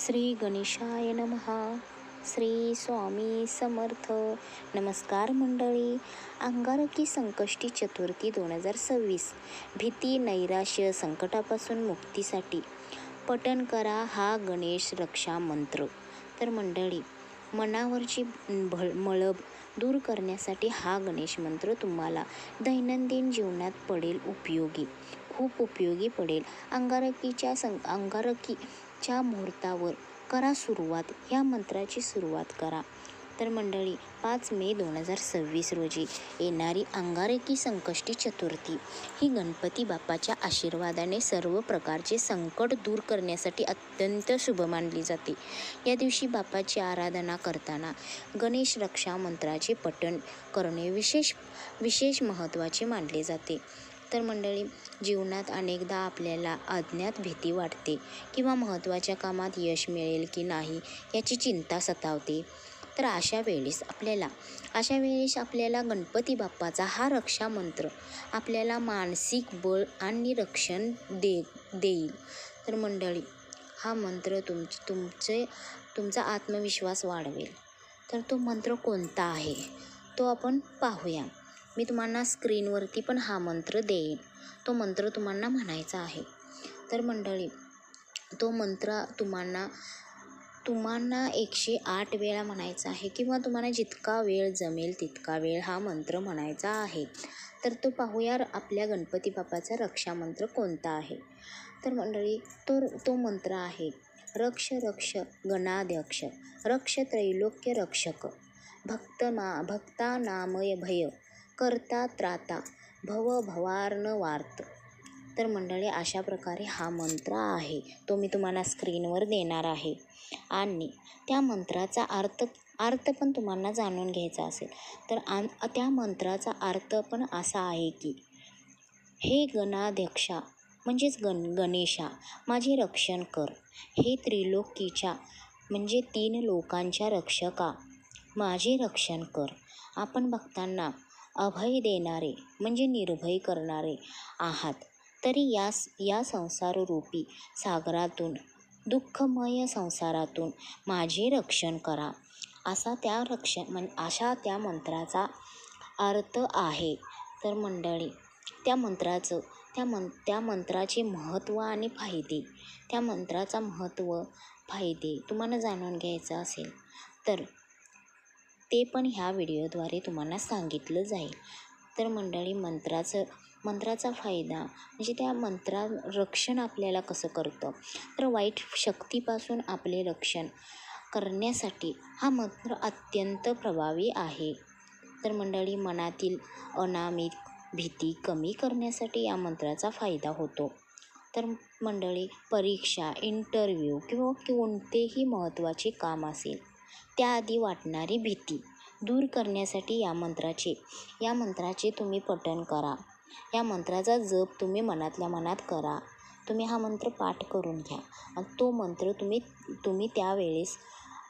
श्री गणेशाय नमः. श्री स्वामी समर्थ. नमस्कार मंडळी. अंगारकी संकष्टी चतुर्थी 2026. भीती, नैराश्य, संकटापासून मुक्तीसाठी पठण करा हा गणेश रक्षा मंत्र. तर मंडळी, मनावरची मळब दूर करण्यासाठी हा गणेश मंत्र तुम्हाला दैनंदिन जीवनात पडेल उपयोगी, खूप उपयोगी पडेल. अंगारकीच्या मुहूर्तावर करा सुरुवात. या मंत्राची सुरुवात करा. तर मंडळी, 5 मे 2026 रोजी येणारी अंगारकी संकष्टी चतुर्थी ही गणपती बाप्पाच्या आशीर्वादाने सर्व प्रकारचे संकट दूर करण्यासाठी अत्यंत शुभ मानली जाते. या दिवशी बाप्पाची आराधना करताना गणेश रक्षा मंत्राचे पठण करणे विशेष महत्त्वाचे मानले जाते. तर मंडळी, जीवनात अनेकदा आपल्याला अज्ञात भीती वाटते किंवा महत्त्वाच्या कामात यश मिळेल की नाही याची चिंता सतावते. तर अशा वेळेस आपल्याला गणपती बाप्पाचा हा रक्षा मंत्र आपल्याला मानसिक बळ आणि रक्षण देईल. तर मंडळी, हा मंत्र तुमचा आत्मविश्वास वाढवेल. तर तो मंत्र कोणता आहे तो आपण पाहूया. मी तुम्हाला स्क्रीनवरती पण हा मंत्र देईन. तो मंत्र तुम्हाला म्हणायचा आहे. तर मंडळी, तो मंत्र तुम्हाला 108 वेळा म्हणायचा आहे किंवा तुम्हाला जितका वेळ जमेल तितका वेळ हा मंत्र म्हणायचा आहे. तर तो पाहूया आपल्या गणपती बाप्पाचा रक्षा मंत्र कोणता आहे. तर मंडळी, तो मंत्र आहे रक्ष रक्ष गणाध्यक्ष रक्ष त्रैलोक्य रक्षक भक्तानामय भय करता त्राता भव भवार्न वार्त. तर मंडळी, अशा प्रकारे हा मंत्र आहे. तो मी तुम्हाला स्क्रीनवर देणार आहे आणि त्या मंत्राचा अर्थ पण तुम्हाला जाणून घ्यायचा असेल तर त्या मंत्राचा अर्थ पण असा आहे की हे गणाध्यक्षा म्हणजेच गणेशा माझे रक्षण कर. हे त्रिलोकीच्या म्हणजे 3 लोकांच्या रक्षका माझे रक्षण कर. आपण भक्तांना अभय देणारे म्हणजे निर्भय करणारे आहात. तरी या संसाररूपी सागरातून, दुःखमय संसारातून माझे रक्षण करा. अशा त्या मंत्राचा अर्थ आहे. तर मंडळी, त्या मंत्राचे महत्त्व आणि फायदे तुम्हाला जाणून घ्यायचं असेल तर ते पण ह्या व्हिडिओद्वारे तुम्हाला सांगितलं जाईल. तर मंडळी, मंत्राचा फायदा म्हणजे त्या रक्षण आपल्याला कसं करतं तर वाईट शक्तीपासून आपले रक्षण करण्यासाठी हा मंत्र अत्यंत प्रभावी आहे. तर मंडळी, मनातील अनामिक भीती कमी करण्यासाठी या मंत्राचा फायदा होतो. तर मंडळी, परीक्षा, इंटरव्ह्यू किंवा कोणतेही महत्त्वाचे काम असेल त्याआधी वाटणारी भीती दूर करण्यासाठी या मंत्राचे तुम्ही पठण करा. या मंत्राचा जप तुम्ही मनातल्या मनात करा. तुम्ही हा मंत्र पाठ करून घ्या आणि तो मंत्र तुम्ही त्यावेळेस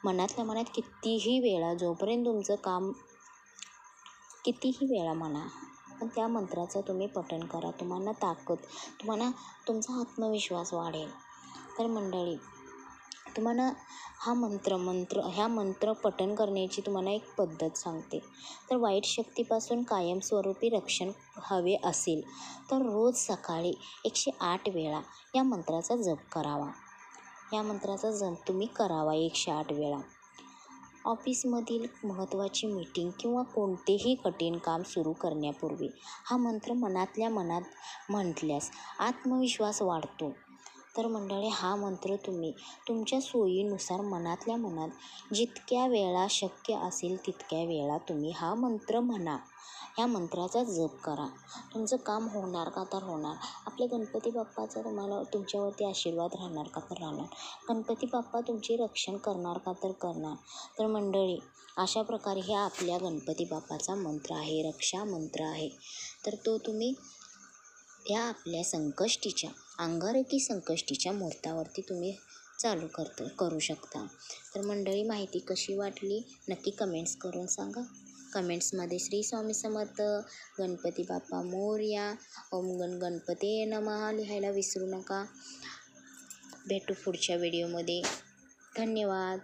मनातल्या मनात कितीही वेळा, जोपर्यंत तुमचं काम, कितीही वेळा म्हणा, पण त्या मंत्राचं तुम्ही पठण करा. तुम्हाला तुमचा आत्मविश्वास वाढेल. तर मंडळी, तुम्हाला ह्या मंत्र पठण करण्याची तुम्हाला एक पद्धत सांगते. तर वाईट शक्तीपासून कायमस्वरूपी रक्षण हवे असेल तर रोज सकाळी 108 वेळा या मंत्राचा जप करावा. तुम्ही करावा 108 वेळा. ऑफिसमधील महत्त्वाची मीटिंग किंवा कोणतेही कठीण काम सुरू करण्यापूर्वी हा मंत्र मनातल्या मनात म्हटल्यास आत्मविश्वास वाढतो. तर मंडळी, हा मंत्र तुम्ही तुमच्या सोयीनुसार मनातल्या मनात जितक्या वेळा शक्य असेल तितक्या वेळा तुम्ही हा मंत्र म्हणा. ह्या मंत्राचा जप करा. तुमचं काम होणार का तर होणार. आपल्या गणपती बाप्पाचा तुमच्यावरती आशीर्वाद राहणार का तर राहणार. गणपती बाप्पा तुमचे रक्षण करणार का तर करणार. तर मंडळी, अशा प्रकारे हे आपल्या गणपती बाप्पाचा मंत्र आहे, रक्षा मंत्र आहे. तर तो तुम्ही या आपल्या अंगारकी संकष्टीच्या मुहूर्तावरती तुम्ही चालू करू शकता. तर मंडळी, माहिती कशी वाटली नक्की कमेंट्स करून सांगा. कमेंट्समध्ये श्री स्वामी समर्थ, गणपती बाप्पा मोरया, ओम गणपते नमः लिहायला विसरू नका. भेटू पुढच्या व्हिडिओमध्ये. धन्यवाद.